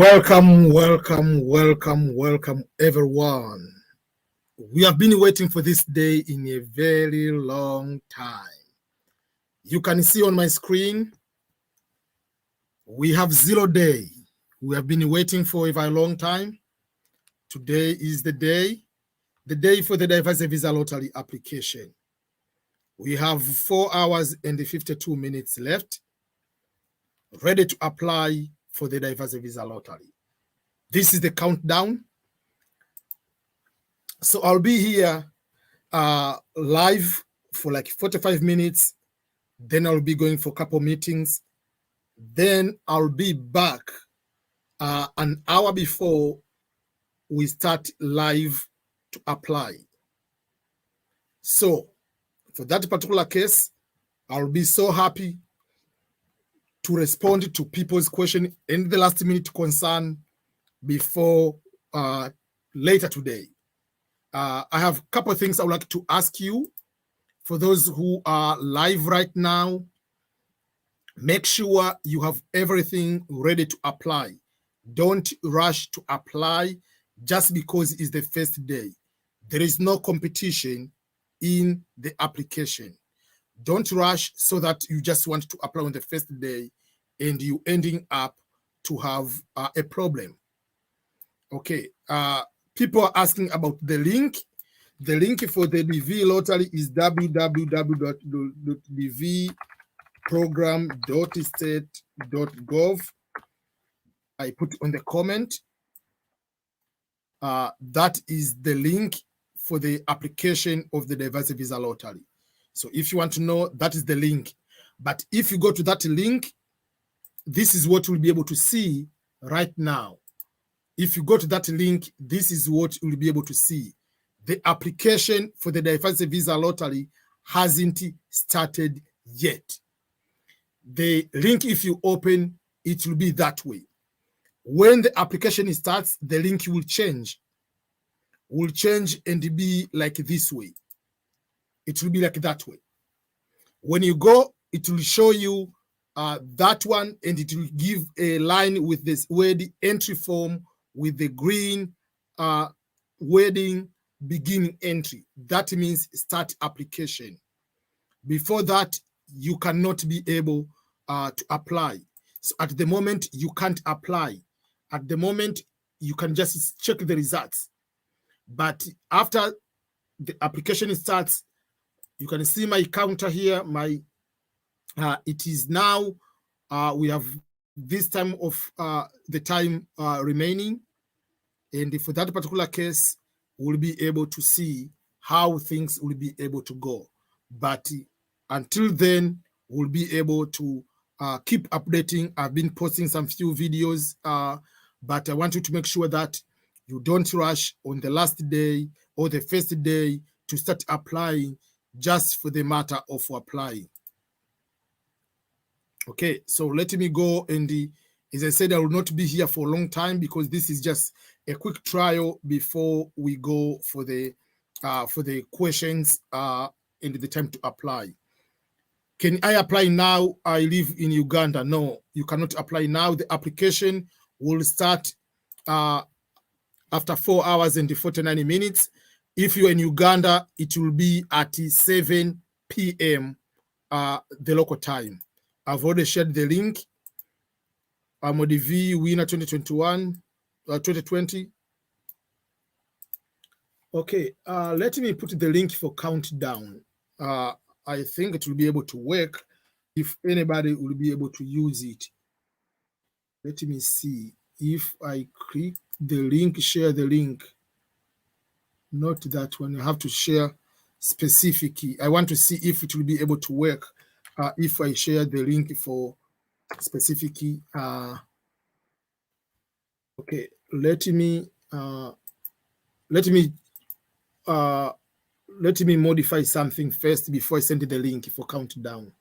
Welcome, everyone. We have been waiting for this day in a very long time. You can see on my screen, we have 0 day. We have been waiting for a very long time. Today is the day for the diversity visa lottery application. We have 4 hours and 52 minutes left, ready to apply for the diversity visa lottery. This is the countdown. So I'll be here live for like 45 minutes. Then I'll be going for a couple meetings. Then I'll be back an hour before we start live to apply. So for that particular case, I'll be so happy to respond to people's question in the last minute concern before later today. I have a couple of things I would like to ask you. For those who are live right now, make sure you have everything ready to apply. Don't rush to apply just because it's the first day. There is no competition in the application. Don't rush so that you just want to apply on the first day and you ending up to have a problem. Okay, people are asking about the link. The link for the DV lottery is www.dvprogram.state.gov. I put on the comment. That is the link for the application of the diversity visa lottery. So if you want to know, that is the link. But if you go to that link, this is what you'll be able to see right now. If you go to that link, this is what you'll be able to see. The application for the diversity visa lottery hasn't started yet. The link, if you open, it will be that way. When the application starts, the link will change and be like this way. It will be like that way. When you go, it will show you that one, and it will give a line with this word entry form with the green wording beginning entry. That means start application. Before that, you cannot be able to apply. So at the moment, you can't apply. At the moment, you can just check the results. But after the application starts, you can see my counter here. It is now, we have this time of the time remaining. And for that particular case, we'll be able to see how things will be able to go. But until then, we'll be able to keep updating. I've been posting some few videos, but I want you to make sure that you don't rush on the last day or the first day to start applying just for the matter of applying. Okay, so let me go, and as I said, I will not be here for a long time because this is just a quick trial before we go for the questions and the time to apply. Can I apply now? I live in Uganda. No, you cannot apply now. The application will start after 4 hours and 49 minutes. If you're in Uganda, it will be at 7 p.m. The local time. I've already shared the link. I'm on the V winner 2020. Okay, let me put the link for countdown. I think it will be able to work if anybody will be able to use it. Let me see if I click the link, share the link. Not that one. I have to share specifically. I want to see if it will be able to work if I share the link for specifically. Okay, let me modify something first before I send the link for countdown.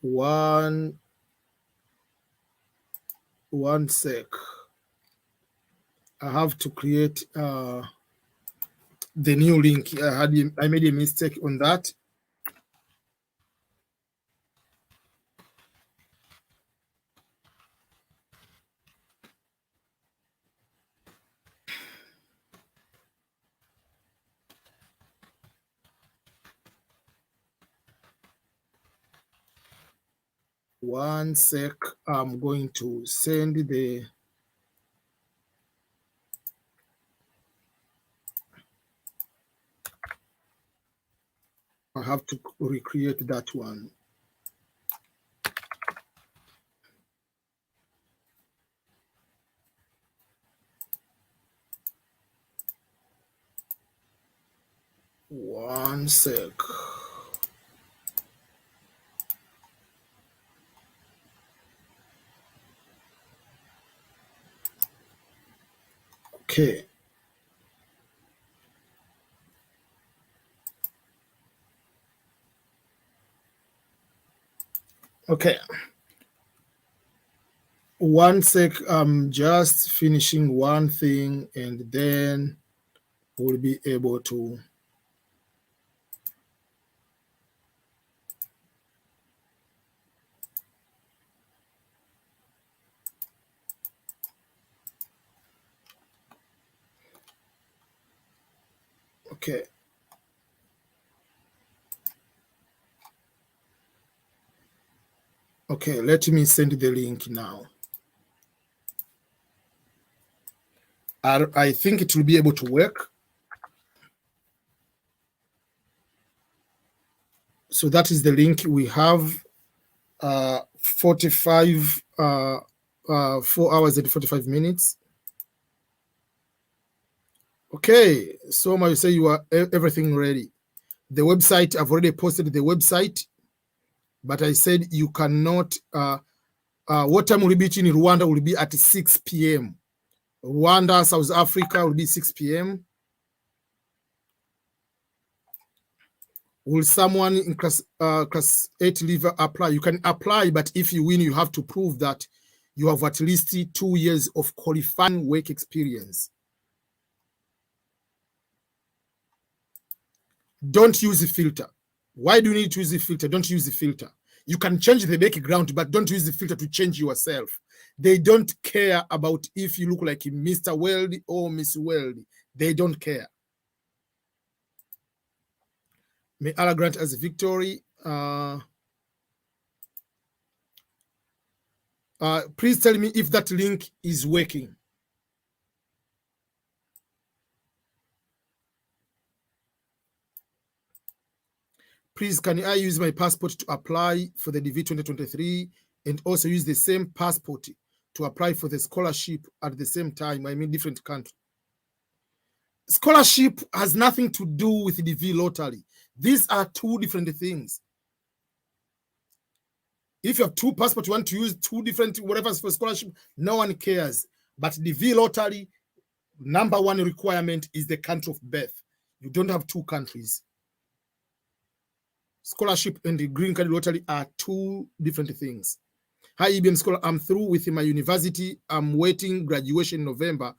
One sec. I have to create the new link. I made a mistake on that. 1 sec. I'm going to send the I have to recreate that one. One sec. Okay. Okay. 1 sec. I'm just finishing one thing and then we'll be able to. Okay. Okay, let me send the link now. I think it will be able to work. So that is the link. We have 45, 4 hours and 45 minutes. Okay, so you say you are everything ready. The website, I've already posted the website, but I said you cannot, what time will it be in Rwanda will be at 6 p.m. Rwanda, South Africa will be 6 p.m. Will someone in class 8 leave apply? You can apply, but if you win, you have to prove that you have at least 2 years of qualifying work experience. Don't use the filter. Why do you need to use the filter? Don't use the filter. You can change the background, but don't use the filter to change yourself. They don't care about if you look like Mr. World or Miss World. They don't care. May Allah grant us victory. Please tell me if that link is working. Please, can I use my passport to apply for the DV 2023 and also use the same passport to apply for the scholarship at the same time? I mean, different country. Scholarship has nothing to do with the DV lottery. These are two different things. If you have two passports, you want to use two different whatever for scholarship, no one cares. But the DV lottery, number one requirement is the country of birth. You don't have two countries. Scholarship and the green card lottery are two different things. Hi, IBM Scholar. I'm through with my university. I'm waiting graduation in November.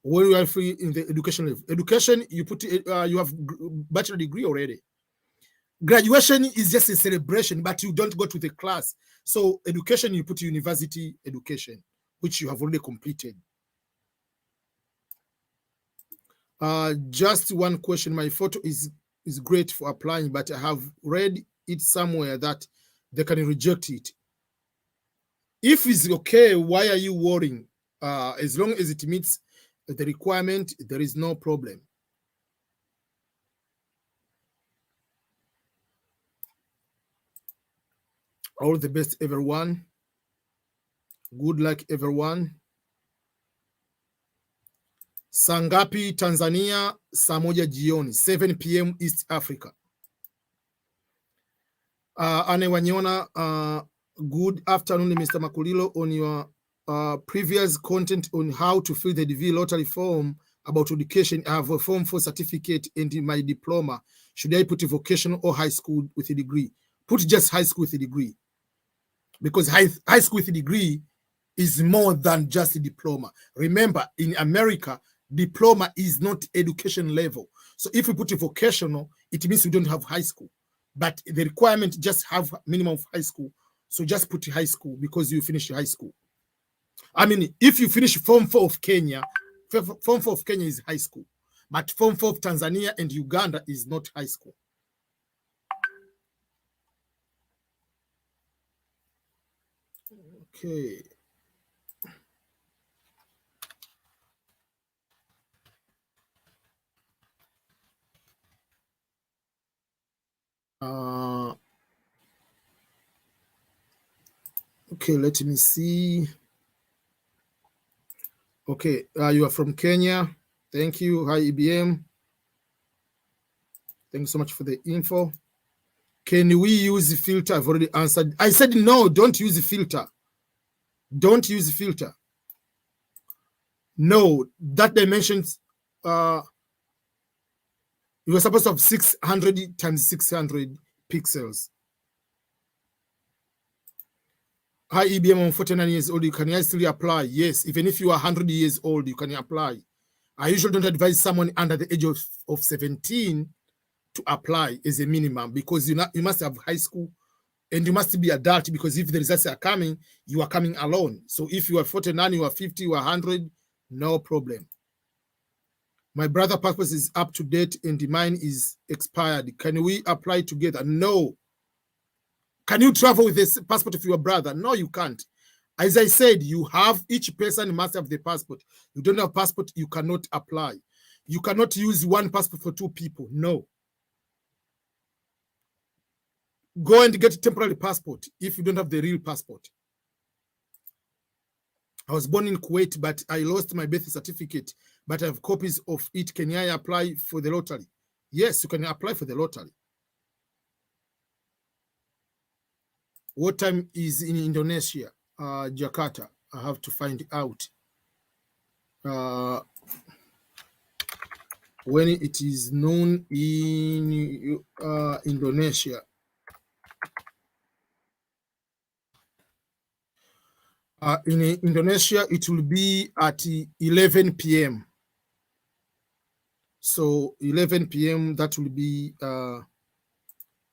When you are free in the education level. Education, you put you have bachelor degree already. Graduation is just a celebration, but you don't go to the class. So education, you put university education, which you have already completed. Just one question. My photo is great for applying, but I have read it somewhere that they can reject it. If it's okay, why are you worrying? As long as it meets the requirement, there is no problem. All the best, everyone. Good luck, everyone. Sangapi, Tanzania, saa moja jioni, 7 p.m. East Africa. Ane Wanyona, good afternoon, Mr. Makulilo. On your previous content on how to fill the DV lottery form about education, I have a form for certificate and my diploma. Should I put a vocational or high school with a degree? Put just high school with a degree. Because high school with a degree is more than just a diploma. Remember, in America, diploma is not education level. So if you put a vocational, it means you don't have high school. But the requirement just have minimum of high school. So just put high school because you finish high school. I mean, if you finish Form 4 of Kenya, Form 4 of Kenya is high school. But Form 4 of Tanzania and Uganda is not high school. Okay. Okay, let me see. Okay, you are from Kenya. Thank you. Hi, EBM. Thank you so much for the info. Can we use the filter? I've already answered. I said no, don't use the filter. Don't use the filter. No, that dimensions, you were supposed to have 600 times 600 pixels. Hi, EBM, I'm 49 years old. Can I still apply? Yes, even if you are 100 years old, you can apply. I usually don't advise someone under the age of 17 to apply as a minimum, because you must have high school and you must be adult, because if the results are coming, you are coming alone. So if you are 49, you are 50, you are 100, no problem. My brother passport is up to date and mine is expired. Can we apply together? No. Can you travel with this passport of your brother? No, you can't. As I said, each person must have the passport. You don't have passport, you cannot apply. You cannot use one passport for two people. No. Go and get a temporary passport if you don't have the real passport. I was born in Kuwait, but I lost my birth certificate, but I have copies of it. Can I apply for the lottery? Yes, you can apply for the lottery. What time is in Indonesia? Jakarta. I have to find out. When it is noon in Indonesia. In Indonesia, it will be at 11 p.m. So 11 p.m., that will be,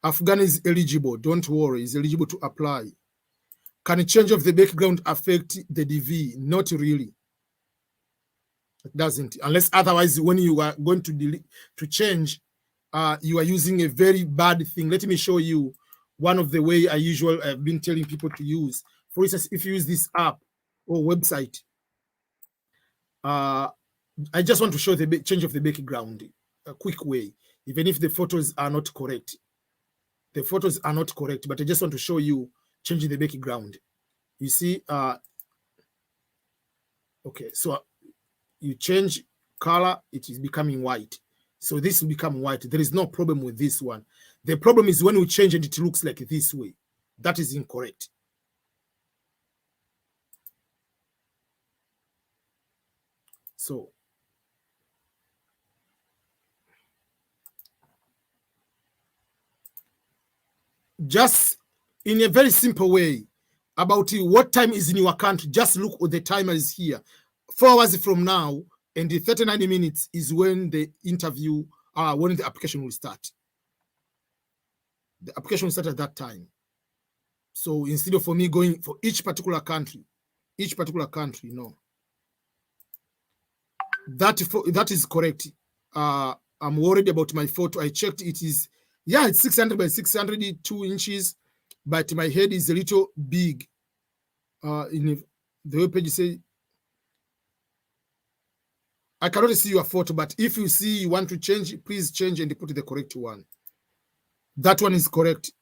Afghan is eligible. Don't worry, is eligible to apply. Can a change of the background affect the DV? Not really. It doesn't, unless otherwise when you are going to change, you are using a very bad thing. Let me show you one of the way I've been telling people to use. For instance, if you use this app or website, I just want to show the change of the background, a quick way, even if the photos are not correct. The photos are not correct, but I just want to show you changing the background. You see, okay, so you change color, it is becoming white. So this will become white. There is no problem with this one. The problem is when we change and it looks like this way. That is incorrect. So just in a very simple way, about what time is in your country, just look at the timer is here. 4 hours from now, and the 39 minutes is when the interview, when the application will start. The application will start at that time. So instead of for me going for each particular country, no. That is correct. I'm worried about my photo. I checked, it is, yeah, it's 600 by 602 inches, but my head is a little big. In the web page, you say, I cannot see your photo, but if you see you want to change, please change and put the correct one. That one is correct.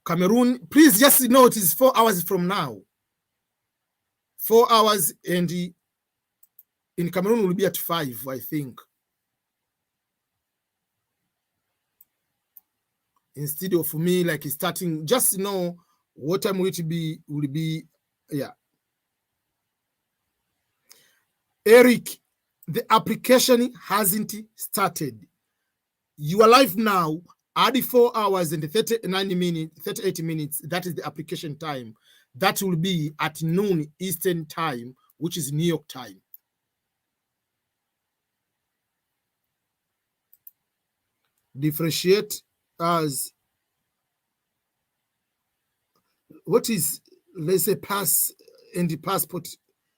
Cameroon, please just know it is 4 hours from now. 4 hours, and in Cameroon will be at 5, I think. Instead of me like starting, just know what time will be, yeah. Eric, the application hasn't started. You are live now. Add 4 hours and 38 minutes. That is the application time. That will be at noon Eastern time, which is New York time. Differentiate as what is, let's say, pass and the passport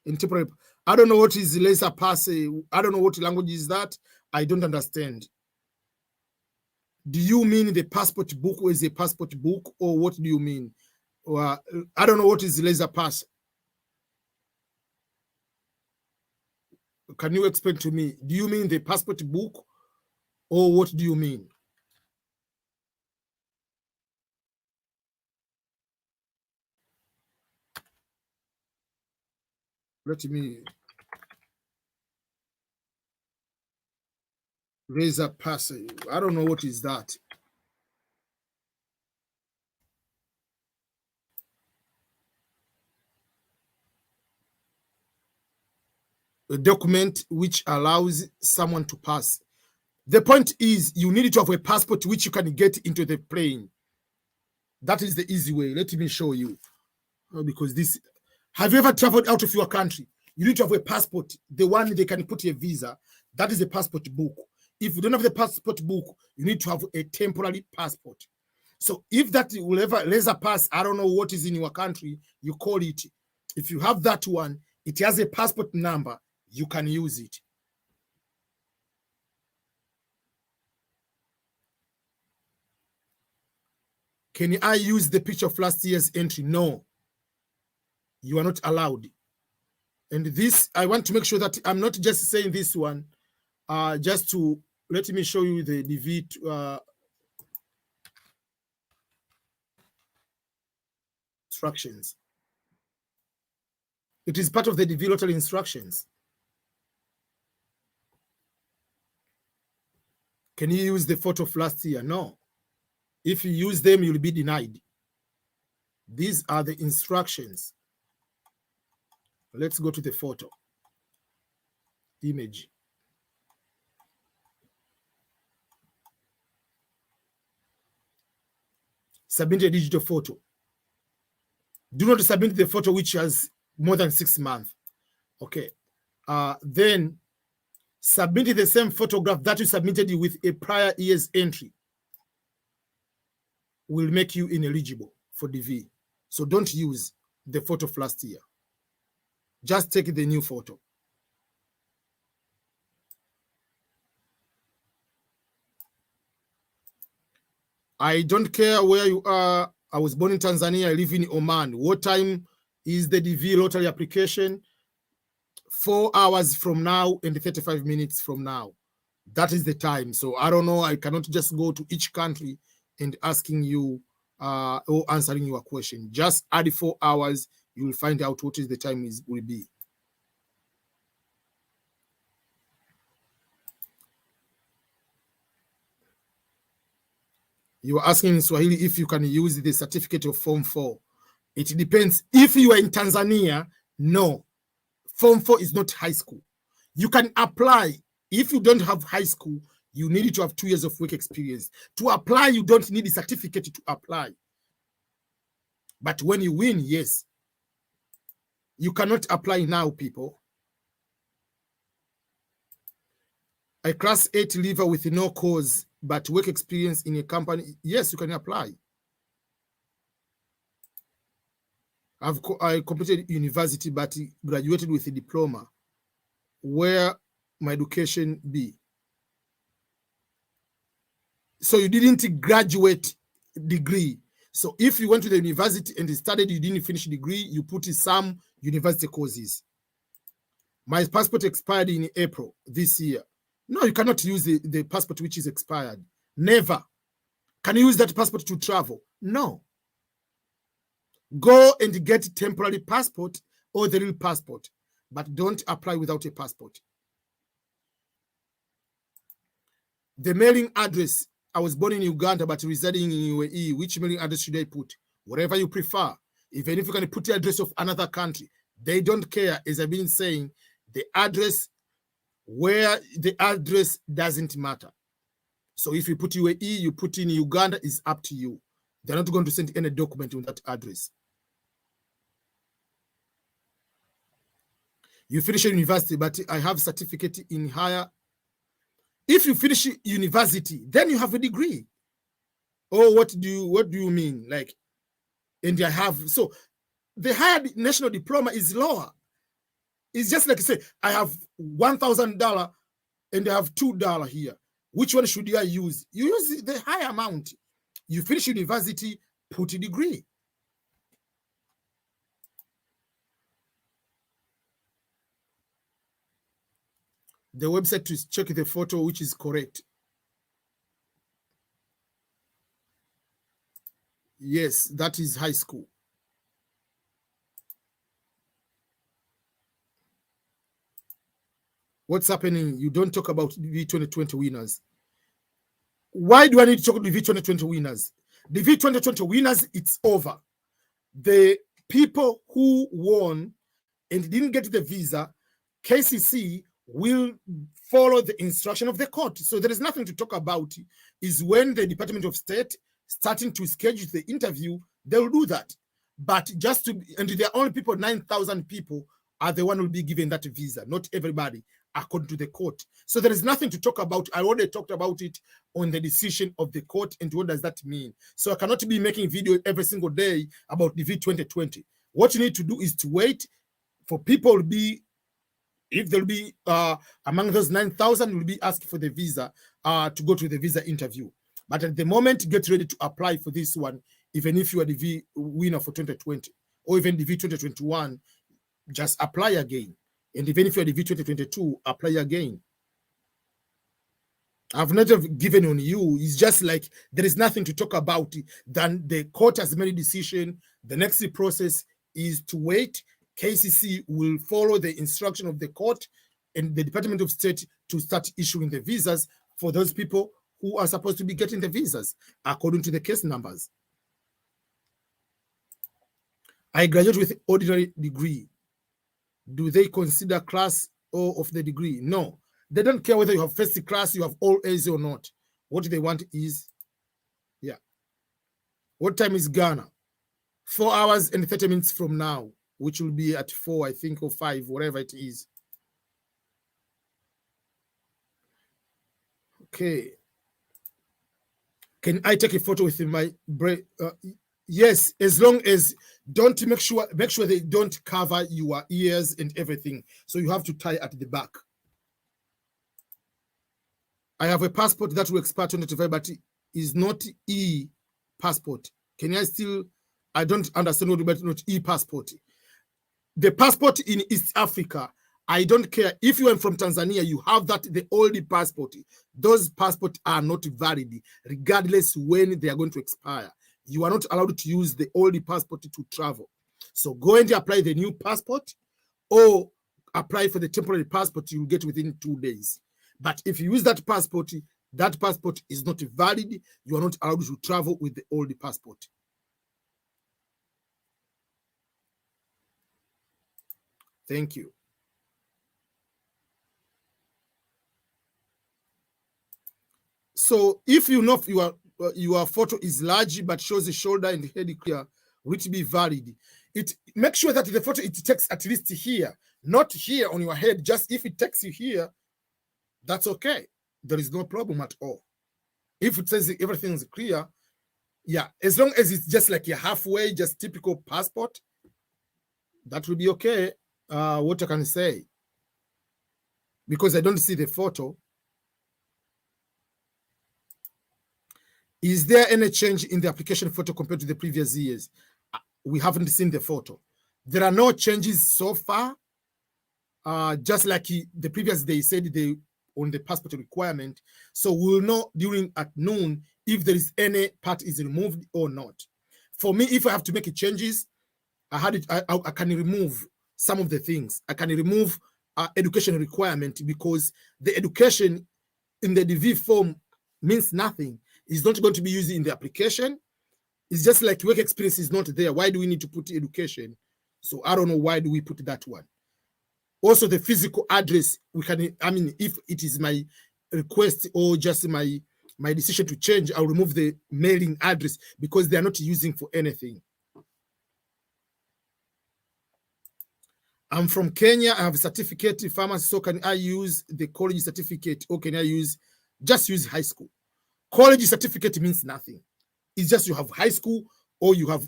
and temporary. I don't know what is laser pass. I don't know what language is that. I don't understand. Do you mean the passport book is a passport book, or what do you mean? I don't know what is laser pass. Can you explain to me? Do you mean the passport book, or what do you mean? Let me laser pass. I don't know what is that. A document which allows someone to pass. The point is, you need to have a passport which you can get into the plane. That is the easy way. Let me show you. Because this, have you ever traveled out of your country? You need to have a passport, the one they can put a visa. That is a passport book. If you don't have the passport book, you need to have a temporary passport. So if that will ever laser pass, I don't know what is in your country, you call it. If you have that one, it has a passport number, you can use it. Can I use the picture of last year's entry? No. You are not allowed. And this, I want to make sure that I'm not just saying this one, just to let me show you the DV instructions. It is part of the DV lottery instructions. Can you use the photo of last year? No. If you use them, you'll be denied. These are the instructions. Let's go to the photo. Image. Submit a digital photo. Do not submit the photo which has more than 6 months. Okay. Then submit the same photograph that you submitted with a prior year's entry. Will make you ineligible for DV. So don't use the photo of last year. Just take the new photo. I don't care where you are. I was born in Tanzania. I live in Oman. What time is the DV lottery application? 4 hours from now and 35 minutes from now. That is the time. So I don't know. I cannot just go to each country and asking you or answering your question. Just add 4 hours. You will find out what is the time will be. You are asking in Swahili if you can use the certificate of Form 4. It depends. If you are in Tanzania, no. Form 4 is not high school. You can apply. If you don't have high school, you need to have 2 years of work experience. To apply, you don't need a certificate to apply. But when you win, yes. You cannot apply now, people. A class 8 leaver with no cause but work experience in a company, yes, you can apply. I completed university but graduated with a diploma. Where my education be? So you didn't graduate degree. So if you went to the university and studied, you didn't finish degree, you put in some university courses. My passport expired in April this year. No, you cannot use the passport which is expired. Never. Can you use that passport to travel? No. Go and get temporary passport or the real passport, but don't apply without a passport. The mailing address, I was born in Uganda but residing in UAE. Which mailing address should I put? Whatever you prefer. Even if you can put the address of another country, they don't care. As I've been saying, the address, where the address doesn't matter. So if you put UAE, you put in Uganda, is up to you. They're not going to send any document on that address. You finish university, but I have certificate in higher. If you finish university, then you have a degree. Oh, what do you mean? Like, and I have, so the higher national diploma is lower. It's just like, say, I have $1,000 and I have $2 here. Which one should you use? You use the high amount. You finish university, put a degree. The website to check the photo which is correct. Yes, that is high school. What's happening? You don't talk about the V2020 winners. Why do I need to talk about the V2020 winners? The V2020 winners, it's over. The people who won and didn't get the visa, KCC will follow the instruction of the court. So there is nothing to talk about. Is when the Department of State starting to schedule the interview, they will do that. But just to, and there are only people, 9,000 people are the one who will be given that visa, not everybody, according to the court. So there is nothing to talk about. I already talked about it on the decision of the court and what does that mean. So I cannot be making video every single day about the V2020. What you need to do is to wait for people to be, if they'll be among those 9,000, will be asked for the visa to go to the visa interview. But at the moment, get ready to apply for this one, even if you are the V winner for 2020 or even the V2021, just apply again. And even if you're the V2022, apply again. I've not given on you. It's just like there is nothing to talk about. Then the court has made a decision. The next process is to wait. KCC will follow the instruction of the court and the Department of State to start issuing the visas for those people who are supposed to be getting the visas according to the case numbers. I graduate with ordinary degree. Do they consider class O of the degree? No. They don't care whether you have first class, you have all A's or not. What they want is, yeah. What time is Ghana? 4 hours and 30 minutes from now, which will be at 4, I think, or 5, whatever it is. Okay. Can I take a photo with my brain? Yes, as long as don't make sure they don't cover your ears and everything. So you have to tie at the back. I have a passport that will expire 2025, but is not e-passport. Can I still? I don't understand what about not e-passport. The passport in East Africa, I don't care. If you are from Tanzania, you have that, the old passport. Those passports are not valid, regardless when they are going to expire. You are not allowed to use the old passport to travel. So go and apply the new passport or apply for the temporary passport you will get within 2 days. But if you use that passport is not valid. You are not allowed to travel with the old passport. Thank you. So if you know your photo is large but shows the shoulder and the head clear, which be valid. It make sure that the photo it takes at least here, not here on your head. Just if it takes you here, that's okay. There is no problem at all. If it says everything's clear, yeah, as long as it's just like a halfway, just typical passport, that will be okay. What I can say, because I don't see the photo. Is there any change in the application photo compared to the previous years? We haven't seen the photo. There are no changes so far. Just like the previous day said they on the passport requirement. So we'll know during at noon if there is any part is removed or not. For me, if I have to make changes, I can remove some of the things. I can remove education requirement because the education in the DV form means nothing. It's not going to be used in the application. It's just like work experience is not there. Why do we need to put education? So I don't know why do we put that one. Also, the physical address, we can, I mean, if it is my request or just my decision to change, I'll remove the mailing address because they are not using for anything. I'm from Kenya. I have a certificate in pharmacy. So can I use the college certificate or can I just use high school? College certificate means nothing. It's just you have high school or you are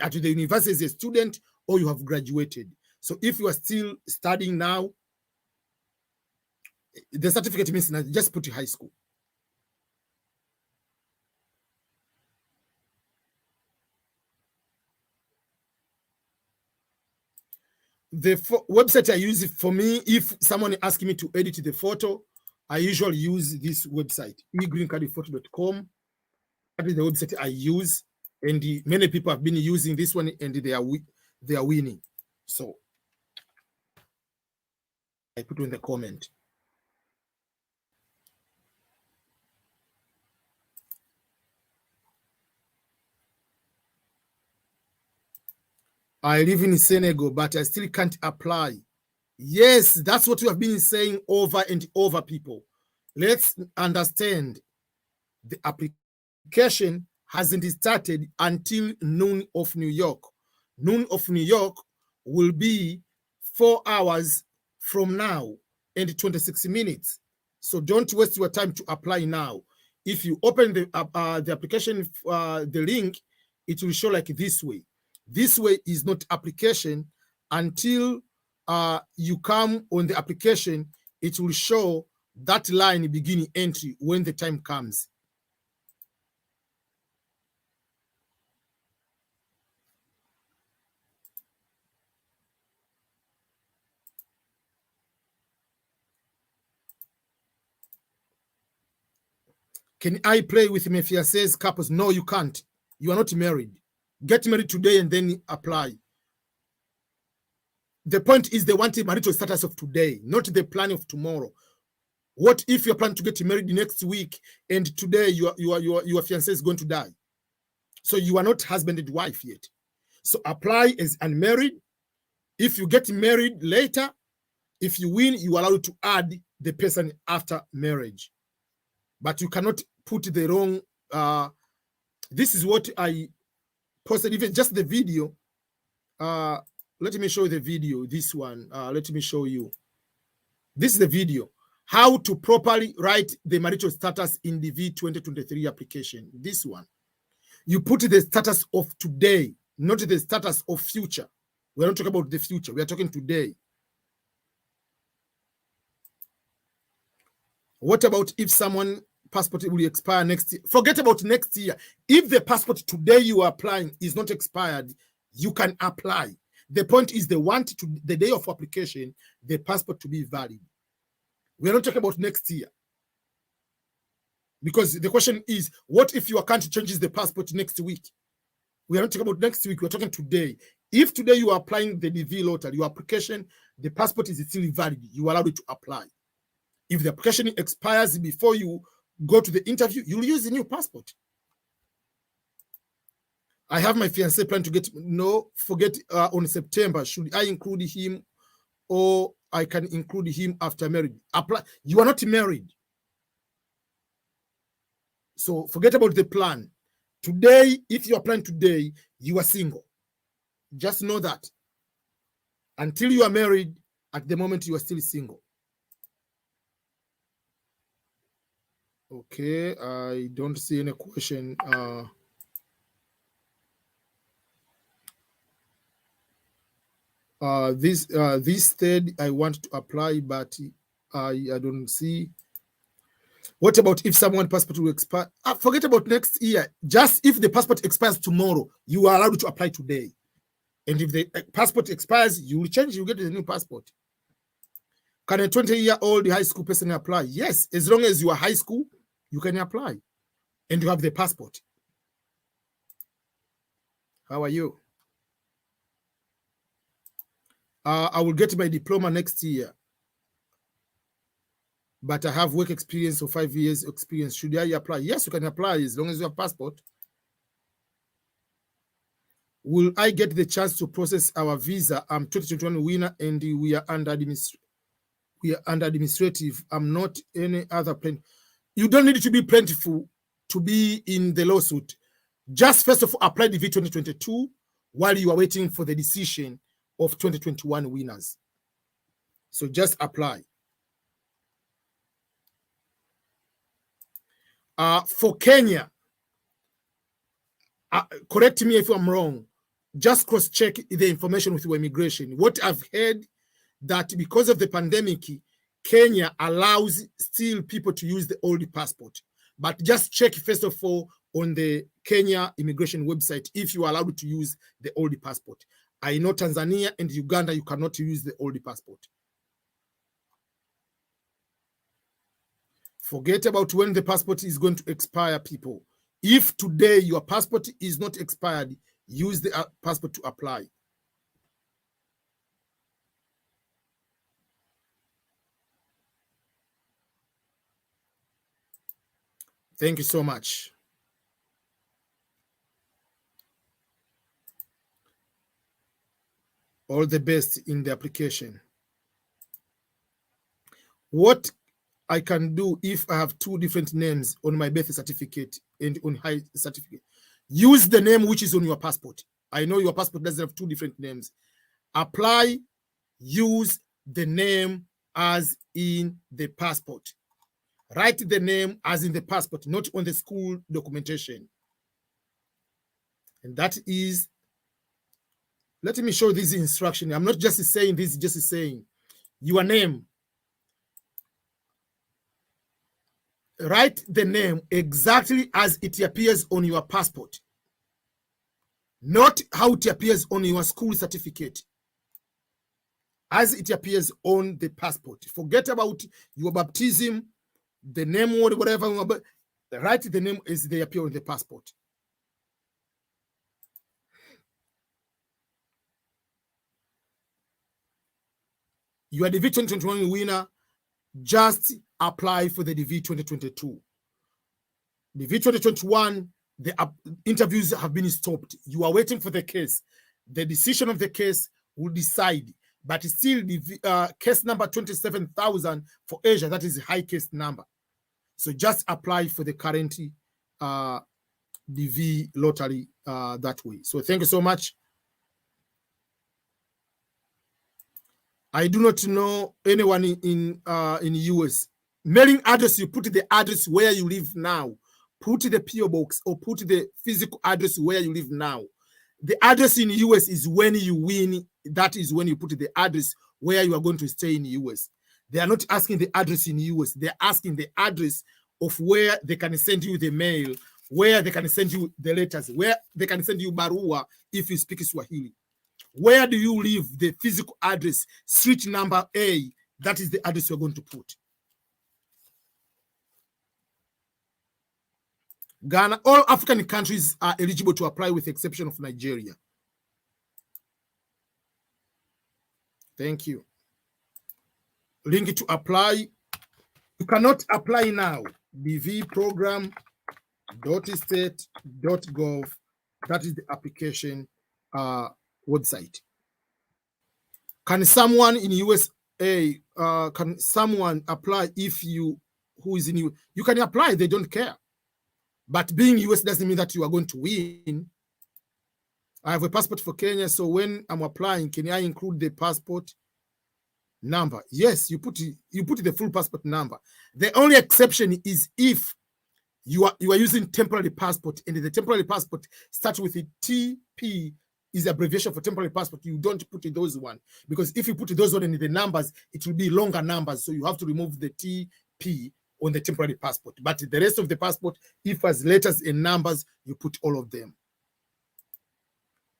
at the university as a student or you have graduated. So if you are still studying now, the certificate means nothing. Just put high school. The website I use, for me, if someone asks me to edit the photo, I usually use this website, egreencardphoto.com. That is the website I use, and many people have been using this one, and they are winning. So I put in the comment. I live in Senegal, but I still can't apply. Yes, that's what we have been saying over and over, people. Let's understand the application hasn't started until noon of New York. Noon of New York will be 4 hours from now and 26 minutes. So don't waste your time to apply now. If you open the application, the link, it will show like this way. This way is not application. Until you come on the application, it will show that line beginning entry when the time comes. Can I play with my fiancés couples? No, you can't. You are not married. Get married today and then apply. The point is they want a marital status of today, not the plan of tomorrow. What if you're planning to get married next week and today your fiancé is going to die? So you are not husband and wife yet. So apply as unmarried. If you get married later, if you win, you are allowed to add the person after marriage. But you cannot put the wrong. This is what I posted, even just the video. Let me show you the video. This one. Let me show you. This is the video. How to properly write the marital status in the V2023 application. This one. You put the status of today, not the status of future. We're not talking about the future. We are talking today. What about if someone passport will expire next year? Forget about next year. If the passport today you are applying is not expired, you can apply. The point is they want to, the day of application, the passport to be valid. We are not talking about next year. Because the question is, what if your country changes the passport next week? We are not talking about next week. We're talking today. If today you are applying the DV lottery, your application, the passport is still valid. You are allowed to apply. If the application expires before you go to the interview, you'll use a new passport. I have my fiancé plan to get, no, forget on September. Should I include him or I can include him after marriage? Apply. You are not married. So forget about the plan. Today, if you are planning today, you are single. Just know that. Until you are married, at the moment you are still single. Okay, I don't see any question. This third I want to apply, but I don't see. What about if someone's passport will expire? Forget about next year. Just if the passport expires tomorrow, you are allowed to apply today. And if the passport expires, you will change, you get a new passport. Can a 20-year-old high school person apply? Yes, as long as you are high school, you can apply. And you have the passport. How are you? I will get my diploma next year. But I have work experience of 5 years experience. Should I apply? Yes, you can apply as long as you have passport. Will I get the chance to process our visa? I'm 2021 winner and we are under administrative. I'm not any other plan. You don't need to be plentiful to be in the lawsuit. Just first of all, apply the V2022 while you are waiting for the decision of 2021 winners. So just apply. For Kenya, correct me if I'm wrong, just cross-check the information with your immigration. What I've heard that because of the pandemic, Kenya allows still people to use the old passport. But just check first of all on the Kenya immigration website if you are allowed to use the old passport. I know Tanzania and Uganda, you cannot use the old passport. Forget about when the passport is going to expire, people. If today your passport is not expired, use the passport to apply. Thank you so much. All the best in the application. What I can do if I have two different names on my birth certificate and on high certificate, use the name which is on your passport. I know your passport doesn't have two different names. Apply, use the name as in the passport. Write the name as in the passport, not on the school documentation. And that is, let me show this instruction. I'm not just saying this, just saying your name. Write the name exactly as it appears on your passport, not how it appears on your school certificate, as it appears on the passport. Forget about your baptism, the name, whatever. Write the name as they appear on the passport. You are the DV 2021 winner. Just apply for the DV 2022. DV 2021, the interviews have been stopped. You are waiting for the case. The decision of the case will decide. But still, the case number 27,000 for Asia, that is a high case number. So just apply for the current DV lottery that way. So thank you so much. I do not know anyone in US. Mailing address, you put the address where you live now. Put the PO box or put the physical address where you live now. The address in US is when you win. That is when you put the address where you are going to stay in US. They are not asking the address in US. They are asking the address of where they can send you the mail, where they can send you the letters, where they can send you barua if you speak Swahili. Where do you live? The physical address, street number A, that is the address you're going to put. Ghana, all African countries are eligible to apply with the exception of Nigeria. Thank you. Link to apply. You cannot apply now. dvprogram.state.gov. That is the application website. Can someone in USA, can someone apply if you, who is in you? You can apply, they don't care. But being US doesn't mean that you are going to win. I have a passport for Kenya, so when I'm applying, can I include the passport number? Yes, you put the full passport number. The only exception is if you are using temporary passport, and the temporary passport starts with a TP, is abbreviation for temporary passport. You don't put those one, because if you put those one in the numbers, it will be longer numbers. So you have to remove the TP on the temporary passport. But the rest of the passport, if as letters and numbers, you put all of them.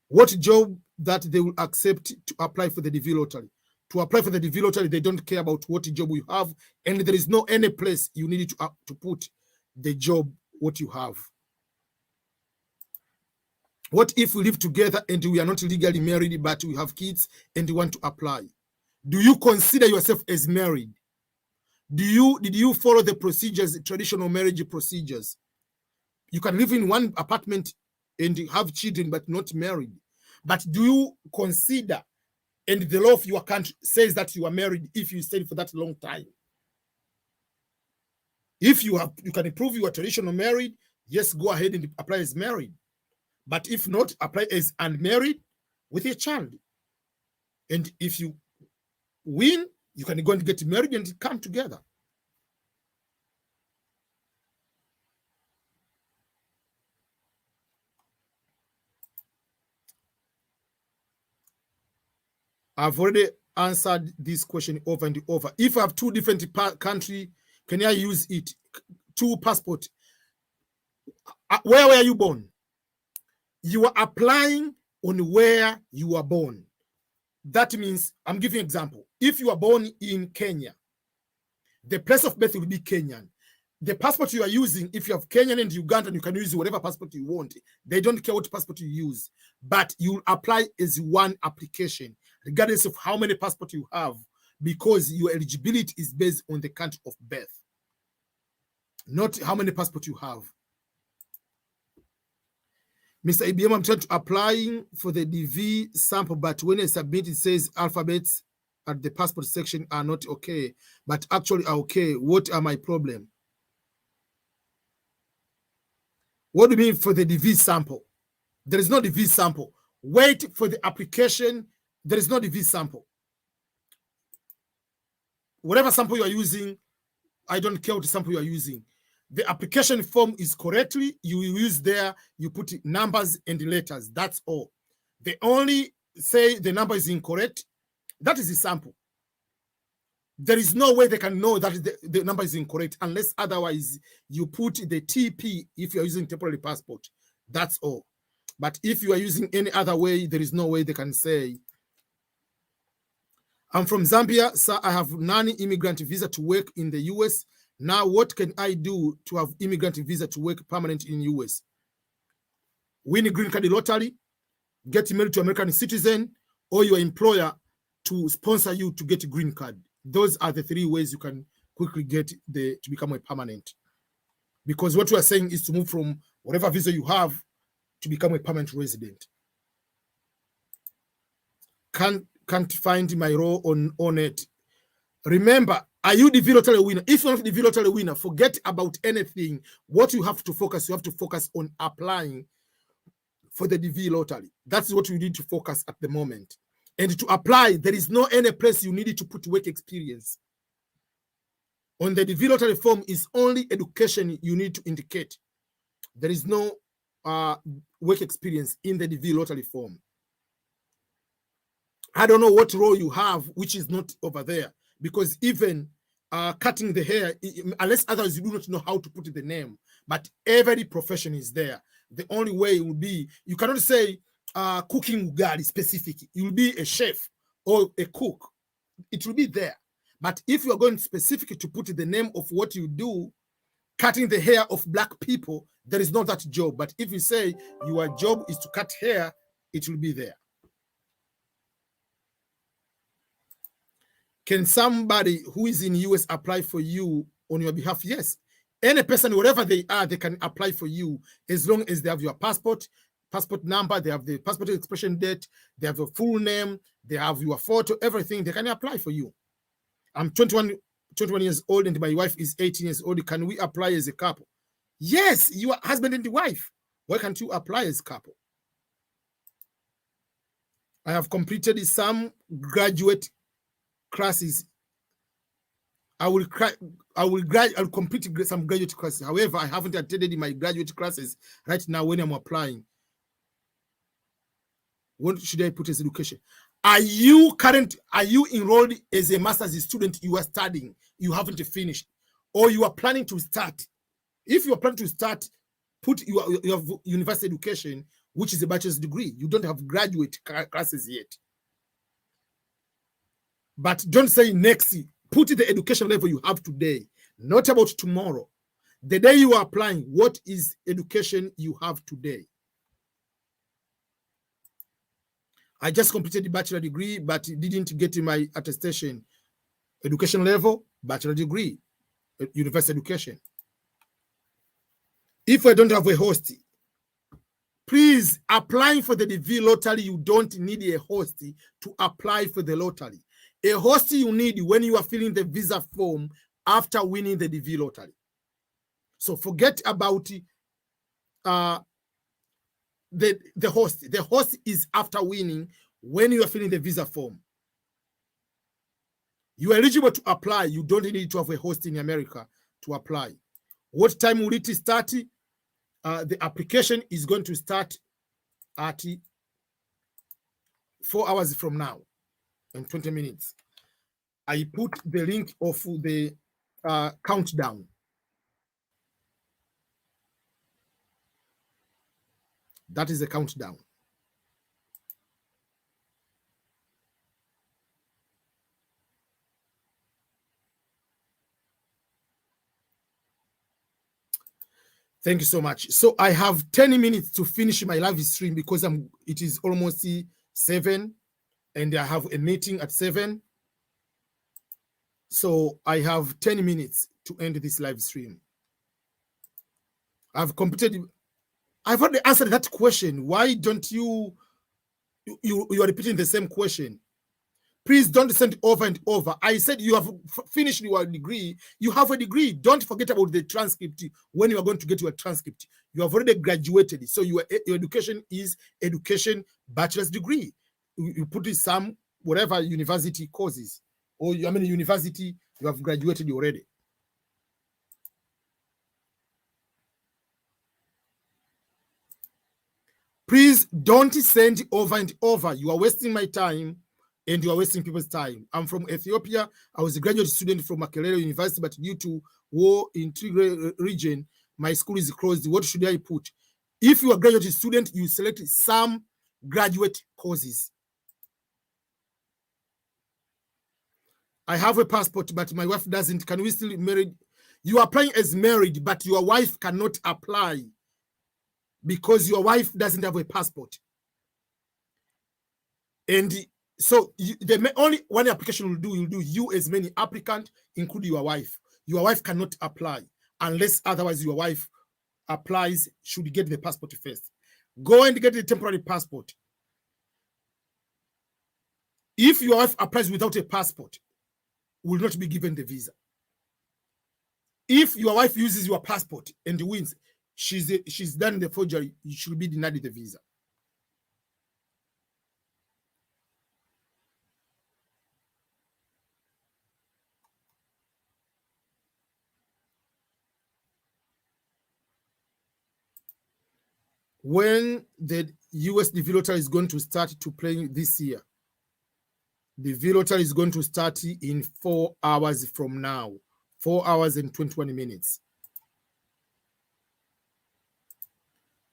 What job that they will accept to apply for the DV lottery? To apply for the DV lottery, they don't care about what job you have, and there is no any place you need to put the job what you have. What if we live together and we are not legally married, but we have kids and we want to apply? Do you consider yourself as married? Did you follow the procedures, traditional marriage procedures? You can live in one apartment and have children, but not married. But do you consider, and the law of your country says that you are married if you stay for that long time? If you can prove you are traditional married, yes, go ahead and apply as married. But if not, apply as unmarried with a child. And if you win, you can go and get married and come together. I've already answered this question over and over. If I have two different countries, can I use it? Two passports. Where were you born? You are applying on where you are born. That means, I'm giving an example. If you are born in Kenya, the place of birth will be Kenyan. The passport you are using, if you have Kenyan and Ugandan, you can use whatever passport you want. They don't care what passport you use, but you apply as one application, regardless of how many passports you have, because your eligibility is based on the country of birth, not how many passports you have. Mr. IBM, I'm trying to apply for the DV sample, but when I submit, it says alphabets at the passport section are not okay, but actually are okay. What are my problem? What do you mean for the DV sample? There is no DV sample. Wait for the application. There is no DV sample. Whatever sample you are using, I don't care what sample you are using. The application form is correctly, you use there, you put numbers and letters. That's all. They only say the number is incorrect. That is the sample. There is no way they can know that the number is incorrect unless otherwise you put the TP if you're using temporary passport. That's all. But if you are using any other way, there is no way they can say. I'm from Zambia, sir. I have non-immigrant visa to work in the US. Now, what can I do to have immigrant visa to work permanent in US? Win a green card lottery, get married to American citizen, or your employer to sponsor you to get a green card. Those are the three ways you can quickly get to become a permanent. Because what we are saying is to move from whatever visa you have to become a permanent resident. Can't find my role on it. Remember, are you the lottery winner? If you're not the lottery winner, forget about anything. What you have to focus on applying for the DV lottery. That's what you need to focus at the moment. And to apply, there is no any place you need to put work experience. On the DV lottery form is only education you need to indicate. There is no work experience in the DV lottery form. I don't know what role you have, which is not over there, because even cutting the hair, unless others you do not know how to put the name, but every profession is there. The only way it will be, you cannot say cooking ugali specific. You will be a chef or a cook. It will be there. But if you are going specific to put the name of what you do, cutting the hair of black people, there is not that job. But if you say your job is to cut hair, it will be there. Can somebody who is in the US apply for you on your behalf? Yes. Any person, wherever they are, they can apply for you as long as they have your passport number, they have the passport expiration date, they have your full name, they have your photo, everything. They can apply for you. I'm 21 years old and my wife is 18 years old. Can we apply as a couple? Yes, you are husband and wife. Why can't you apply as a couple? I have completed some graduate classes. I will complete some graduate classes. However, I haven't attended my graduate classes right now when I'm applying. What should I put as education? Are you enrolled as a master's student? You are studying, you haven't finished, or you are planning to start? If you are planning to start, put your university education, which is a bachelor's degree. You don't have graduate classes yet. But don't say next. Put the education level you have today, not about tomorrow. The day you are applying, what is education you have today? I just completed the bachelor degree, but didn't get my attestation. Education level, bachelor degree, university education. If I don't have a host, please, applying for the DV lottery, you don't need a host to apply for the lottery. A host you need when you are filling the visa form after winning the DV lottery. So forget about the host. The host is after winning when you are filling the visa form. You are eligible to apply. You don't need to have a host in America to apply. What time will it start? The application is going to start at 4 hours from now and 20 minutes. I put the link of the countdown. That is the countdown. Thank you so much. So I have 10 minutes to finish my live stream because it is almost 7 and I have a meeting at 7. So I have 10 minutes to end this live stream. I've already answered that question. Why don't you are repeating the same question? Please don't send it over and over. I said you have finished your degree. You have a degree. Don't forget about the transcript when you are going to get your transcript. You have already graduated. So your education is education bachelor's degree. You put in some whatever university courses or university you have graduated already. Please don't send over and over. You are wasting my time and you are wasting people's time. I'm from Ethiopia. I was a graduate student from Makerere University, but due to war in Tigray region, my school is closed. What should I put? If you are a graduate student, you select some graduate courses. I have a passport, but my wife doesn't. Can we still marry? You are applying as married, but your wife cannot apply because your wife doesn't have a passport. And so the only one application will do you as many applicant, including your wife. Your wife cannot apply unless otherwise your wife applies, should get the passport first. Go and get the temporary passport. If your wife applies without a passport, will not be given the visa. If your wife uses your passport and wins, she's done the forgery, you should be denied the visa. When the US developer is going to start to play this year, the developer is going to start in 4 hours from now, 4 hours and 21 minutes.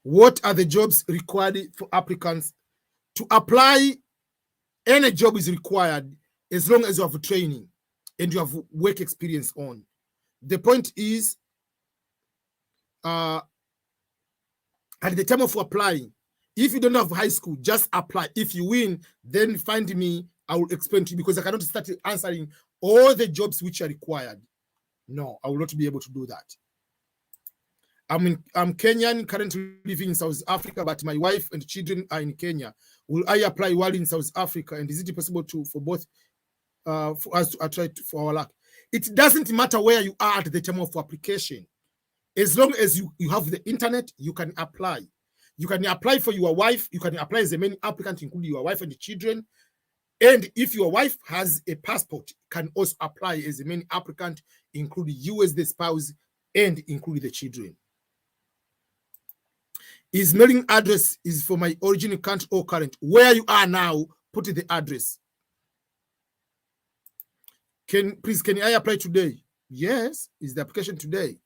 What are the jobs required for applicants? To apply, any job is required as long as you have training and you have work experience on. The point is, at the time of applying, if you don't have high school, just apply. If you win, then find me. I will explain to you because I cannot start answering all the jobs which are required. No, I will not be able to do that. I'm Kenyan, currently living in South Africa, but my wife and children are in Kenya. Will I apply while in South Africa? And is it possible for both for us to try for our luck? It doesn't matter where you are at the time of application. As long as you have the internet, you can apply. You can apply for your wife. You can apply as a main applicant, including your wife and the children. And if your wife has a passport, can also apply as a main applicant, including you as the spouse and including the children. His mailing address is for my original country or current. Where you are now, put the address. Can I apply today? Yes, is the application today.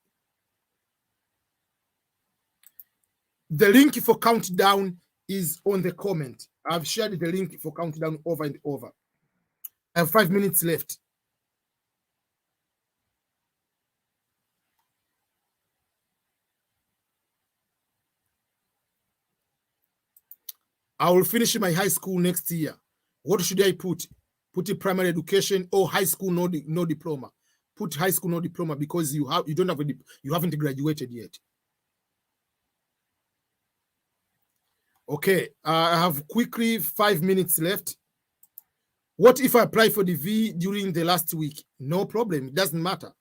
The link for countdown is on the comment. I've shared the link for countdown over and over. I have 5 minutes left. I will finish my high school next year. What should I put? Put a primary education or high school no diploma. Put high school no diploma because you haven't graduated yet. Okay, I have quickly 5 minutes left. What if I apply for the V during the last week? No problem. It doesn't matter.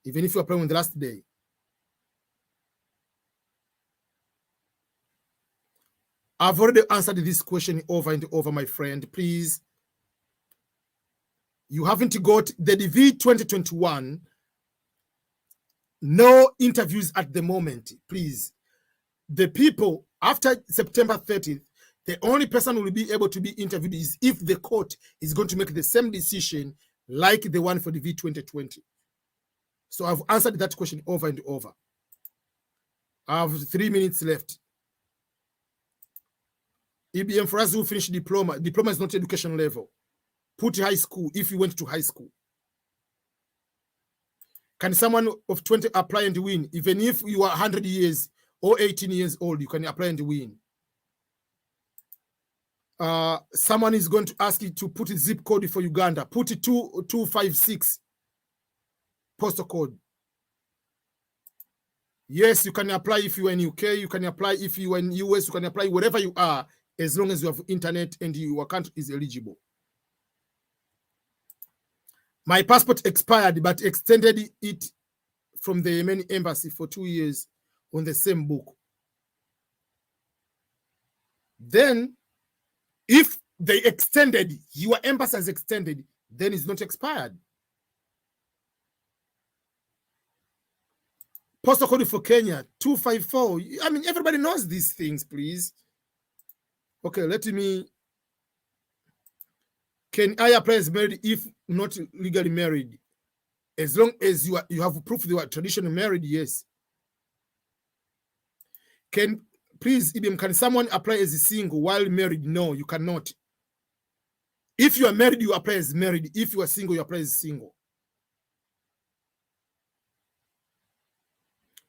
Even if you apply on the last day. I've already answered this question over and over, my friend. Please. You haven't got the DV 2021. No interviews at the moment, please. The people after September 30th, the only person who will be able to be interviewed is if the court is going to make the same decision like the one for the V 2020. So I've answered that question over and over. I have 3 minutes left. EBM, for us who finish diploma, diploma is not education level. Put high school if you went to high school. Can someone of 20 apply and win? Even if you are 100 years or 18 years old, you can apply and win. Someone is going to ask you to put a zip code for Uganda. Put it 2256 postal code. Yes, you can apply if you are in UK. You can apply if you are in US. You can apply wherever you are, as long as you have internet and your account is eligible. My passport expired, but extended it from the Yemen embassy for 2 years on the same book. Then, if they extended, your embassy has extended, then it's not expired. Postal code for Kenya, 254. I mean, everybody knows these things, please. Okay, let me. Can I apply as married if not legally married? As long as you have proof you are traditionally married, yes. Please, Ibim, can someone apply as a single while married? No, you cannot. If you are married, you apply as married. If you are single, you apply as single.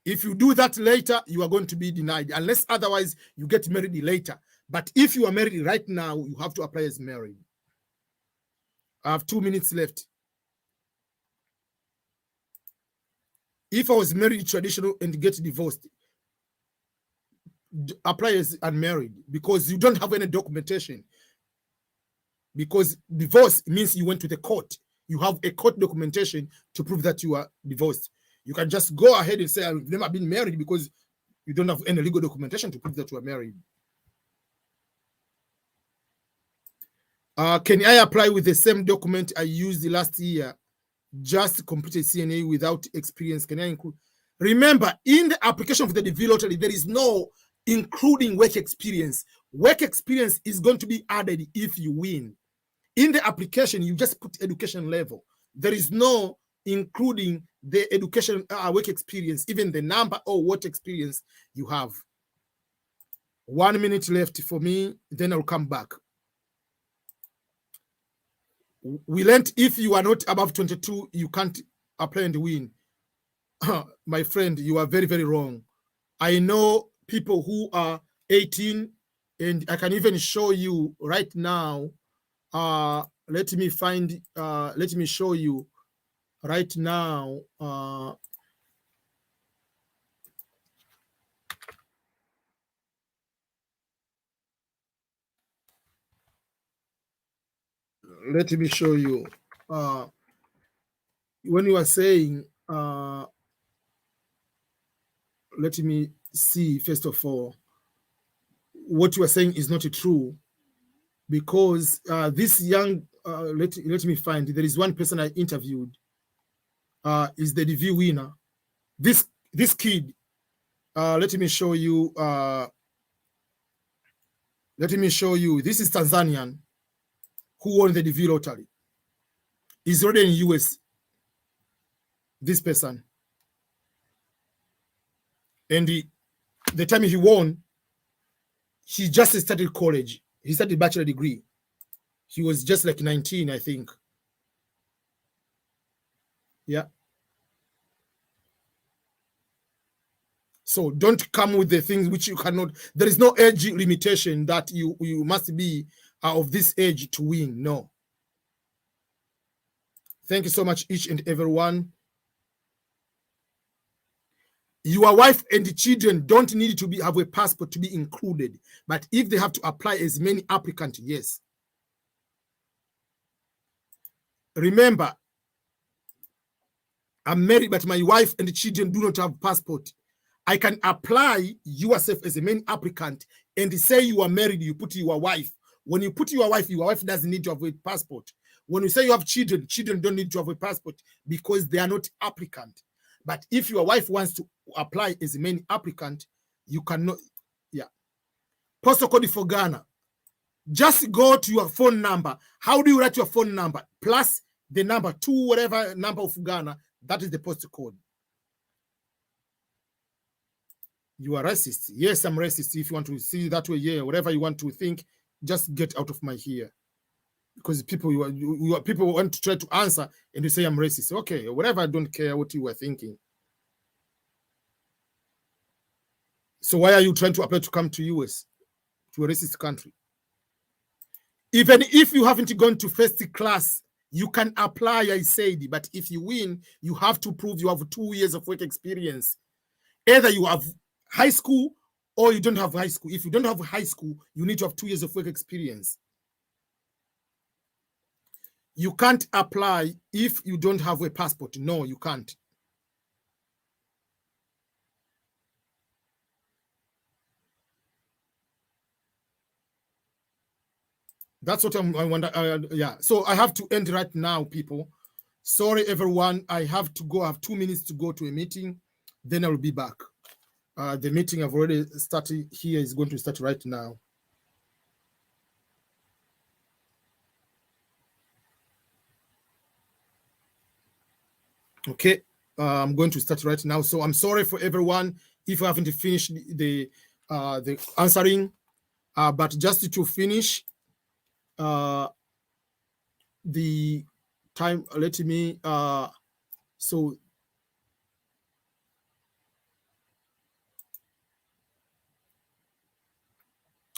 If you do that later, you are going to be denied, unless otherwise you get married later. But if you are married right now, you have to apply as married. I have 2 minutes left. If I was married traditional and get divorced, apply as unmarried, because you don't have any documentation. Because divorce means you went to the court. You have a court documentation to prove that you are divorced. You can just go ahead and say, I've never been married, because you don't have any legal documentation to prove that you are married. Can I apply with the same document I used last year? Just completed CNA without experience. Can I include? Remember, in the application for the DV lottery, there is no including work experience. Work experience is going to be added if you win. In the application, you just put education level. There is no including the education work experience, even the number or what experience you have. 1 minute left for me, then I'll come back. We learned if you are not above 22, you can't apply and win. My friend, you are very, very wrong. I know people who are 18, and I can even show you right now. Let me show you right now. Let me show you. When you are saying, let me see, first of all, what you are saying is not true, because this young, let me find, there is one person I interviewed, is the DV winner. This kid, let me show you, this is Tanzanian, who won the DV lottery. He's already in US, this person. And the time he won, he just started college. He started bachelor degree. He was just like 19, I think. Yeah. So don't come with the things which you cannot. There is no age limitation that you must be of this age to win. No. Thank you so much, each and everyone. Your wife and the children don't need to have a passport to be included. But if they have to apply as many applicants, yes. Remember, I'm married, but my wife and the children do not have passport. I can apply yourself as a main applicant and say you are married, you put your wife. When you put your wife doesn't need to have a passport. When you say you have children, children don't need to have a passport because they are not applicant. But if your wife wants to apply as a main applicant, you cannot. Yeah. Postal code for Ghana. Just go to your phone number. How do you write your phone number? Plus the number 2, whatever number of Ghana. That is the postal code. You are racist. Yes, I'm racist. If you want to see that way, yeah, whatever you want to think, just get out of my ear. because people people want to try to answer and you say I'm racist. Okay, whatever, I don't care what you were thinking. So why are you trying to apply to come to US, to a racist country? Even if you haven't gone to first class, you can apply, I said, but if you win, you have to prove you have 2 years of work experience. Either you have high school or you don't have high school. If you don't have high school, you need to have 2 years of work experience. You can't apply if you don't have a passport. No, you can't. That's what I wonder. Yeah, so I have to end right now, people. Sorry, everyone. I have to go. I have 2 minutes to go to a meeting. Then I will be back. The meeting I've already started here is going to start right now. Okay, I'm going to start right now. So I'm sorry for everyone if I haven't finished the answering, but just to finish the time, let me. So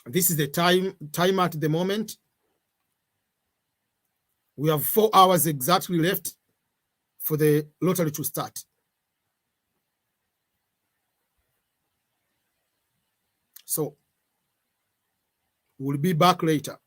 this is the time at the moment. We have 4 hours exactly left for the lottery to start. So we'll be back later.